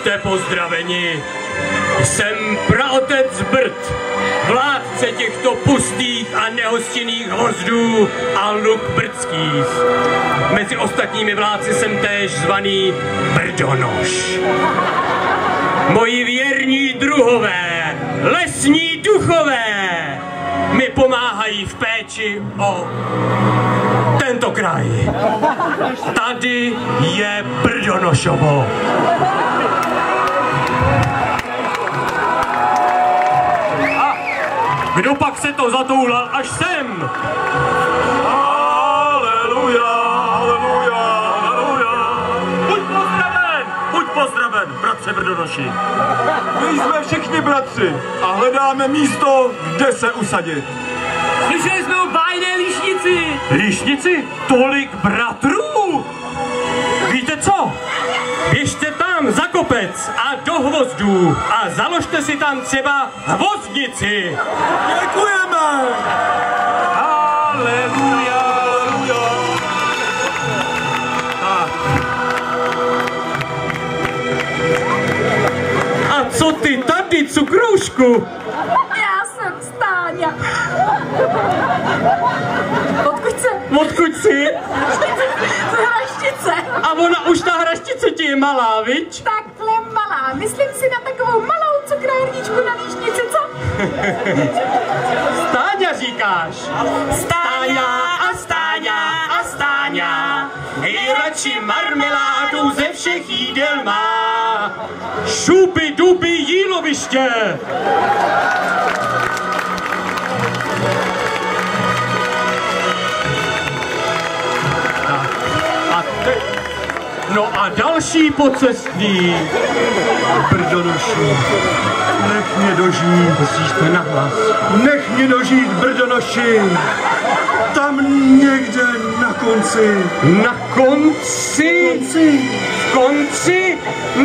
Buďte pozdraveni. Jsem praotec Brd, vládce těchto pustých a nehostinných hvozdů a luk brdských. Mezi ostatními vládci jsem též zvaný Brdonoš. Moji věrní druhové, lesní duchové, mi pomáhají v péči o tento kraj. Tady je Brdonošovo. A kdo pak se to zatoulal až sem? Haleluja, haleluja, haleluja. Buď pozdraven, bratře Brdonoši. My jsme všichni bratři a hledáme místo, kde se usadit. Slyšeli jsme o bájné líšnici. Líšnici? Tolik bratrů? Víte co? Běžte tam za kopec a do hvozdů a založte si tam třeba hvozdnici. Děkujeme! Haleluja. A co ty tady, cukroušku? Já jsem Stáňa. Odkud jsi? Z Hraštice. A ona už ta hraštice ti je malá, viď? Takhle malá. Myslím si na takovou malou cukrárničku na líšnici, co? Stáňa říkáš? Stáňa a Stáňa a Stáňa, nejradši marmeládu ze všech jídel má. Šupi duby jíloviště. No a další pocestní. Brdonoši, nech mě dožít. Musíte nahlas. Nech mě dožít, Brdonoši. Tam někde na konci. Na konci?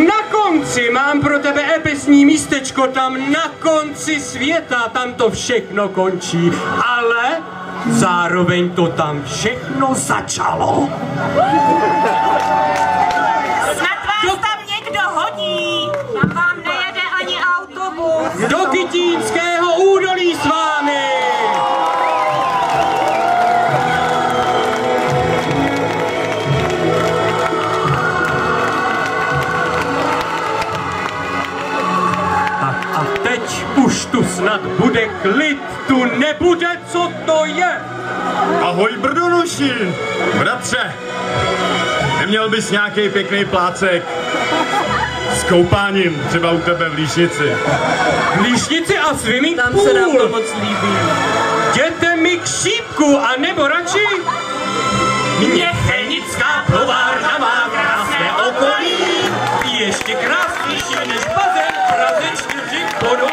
Na konci mám pro tebe episní místečko, tam na konci světa, tam to všechno končí, ale zároveň to tam všechno začalo. Snad vás tam někdo hodí. Tam vám nejede ani autobus. Do Kytínského údolí s vámi! A teď už tu snad bude klid, tu nebude, co to je? Ahoj, Brdonoši. Bratře, neměl bys nějaký pěkný plácek s koupáním, třeba u tebe v líšnici. V líšnici a swimming Tam pool. se nám to moc líbí. Jděte mi k šípku, a nebo radši Měchenická plovárna má krásné okolí, ještě krásnější než bazén v Praze 4 Podolí.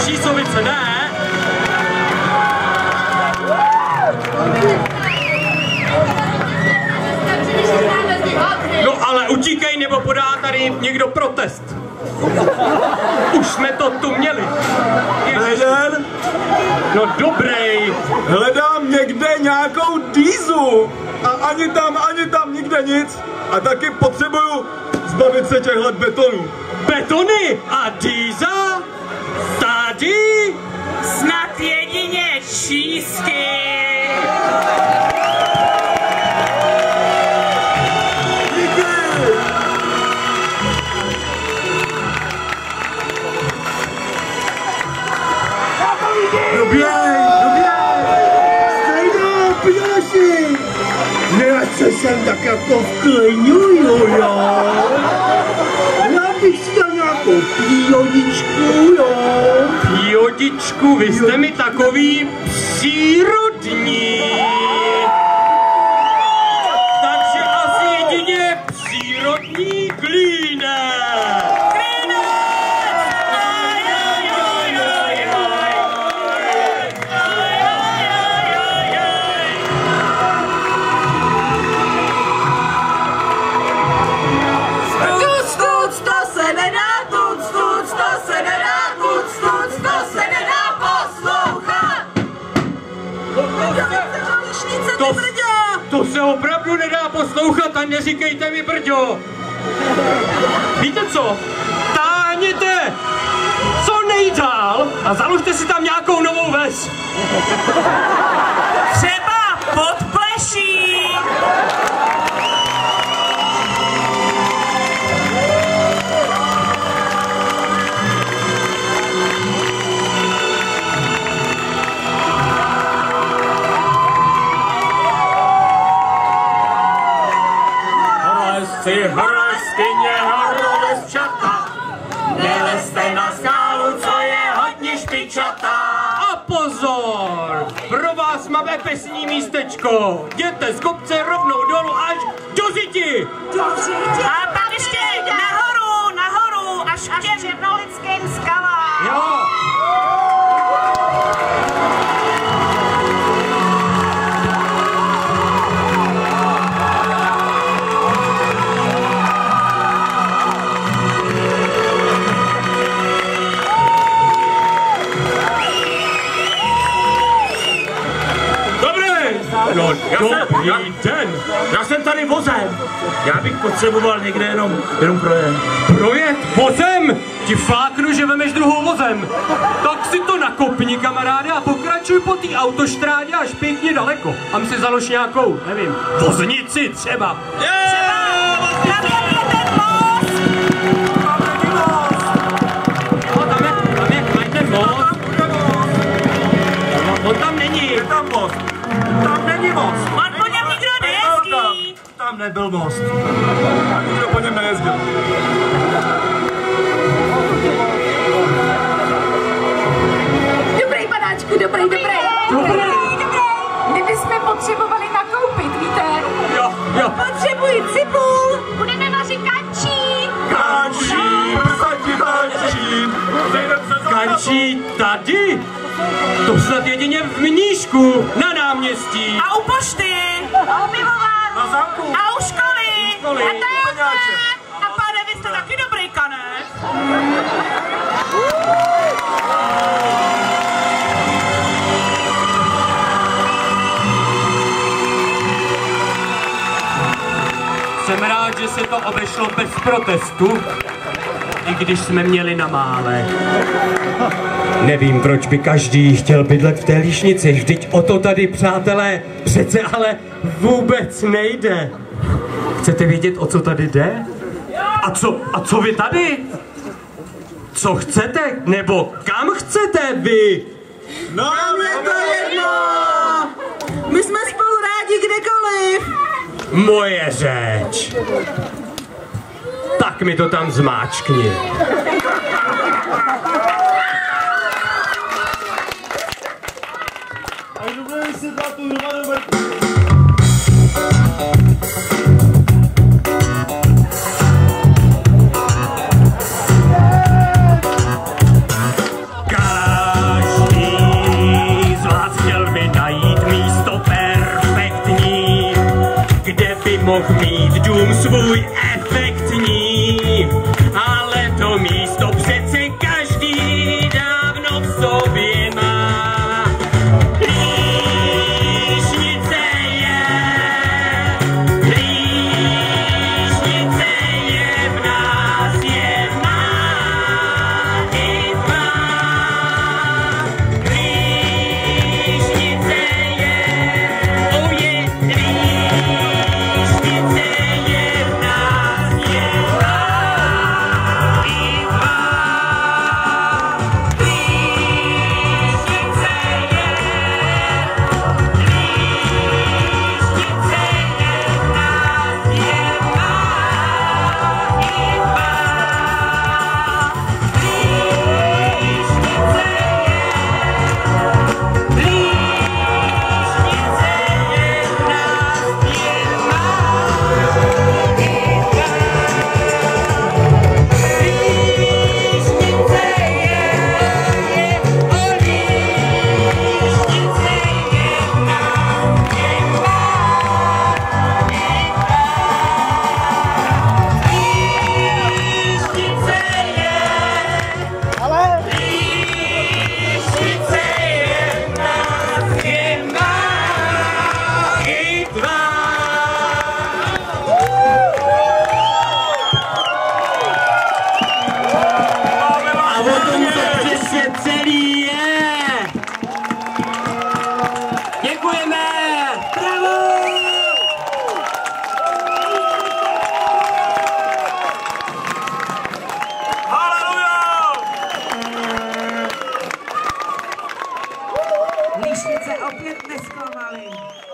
Čísovice ne. No ale utíkej, nebo podá tady někdo protest. Už jsme to tu měli. Jeden, No dobrý. hledám někde nějakou dýzu. A ani tam, nikde nic. A taky potřebuju zbavit se těchhle betonů. Betony a dýza? Tady? Snad jedině čísky. Nechce jsem tak jako v kliňuju, jo. Já bych si dal nějakou píjodičku, jo. Píjodičku, vy jste mi takový přírodní. Takže asi jedině přírodní klínek. to se opravdu nedá poslouchat a neříkejte mi brďo. Víte co? Táhněte co nejdál a založte si tam nějakou novou ves. Třeba Podpleší. Horolezkyně, horolezčata, nelezte na skálu, co je hodně špičatá. A pozor, pro vás máme pesní místečko. Jděte z kopce rovnou dolů až do Ziti. A tam ještě nahoru, až k Černolickým skalám. Jo. No, dobrý den. Já jsem tady vozem. Já bych potřeboval někde jenom projet. Projet vozem? Ti fláknu, že vemeš druhou vozem. Tak si to nakopni, kamaráde, a pokračuj po té autoštrádě až pěkně daleko. Tam si založ nějakou, nevím, voznici třeba. Tam je ten most. Tam je ten most. On tam není. Je tam most. Tam není most. On po něm nikdo nejezdí. Tam nebyl most. A nikdo po něm nejezdil. Dobrý, panáčku, dobrý. My bychom potřebovali nakoupit, víte? Jo. Potřebuji cibul. Budeme vařit kančí. Kančí tady? To snad jedině v Mníšku, na náměstí. A u pošty. A u pivovaru. Na zámku. A u školy. Školy. A táhne. A pane, vy jste taky dobrý kanec. Jsem rád, že se to obešlo bez protestu, i když jsme měli na mále. Nevím, proč by každý chtěl bydlet v té Líšnici, vždyť o to tady, přátelé, přece ale vůbec nejde. Chcete vědět, o co tady jde? A co vy tady? Co chcete? Nebo kam chcete vy? Nám je to jedno! My jsme spolu rádi kdekoliv. Moje řeč. Tak mi to tam zmáčkni. Každý z vás chtěl by najít místo perfektní, kde by mohl mít dům svůj efektní, ale to místo přece každý dávno v sobě má. Líšnice je v nás, je má i tvá. Líšnice je, oh je, líšnice je v nás, je má. poděkovali.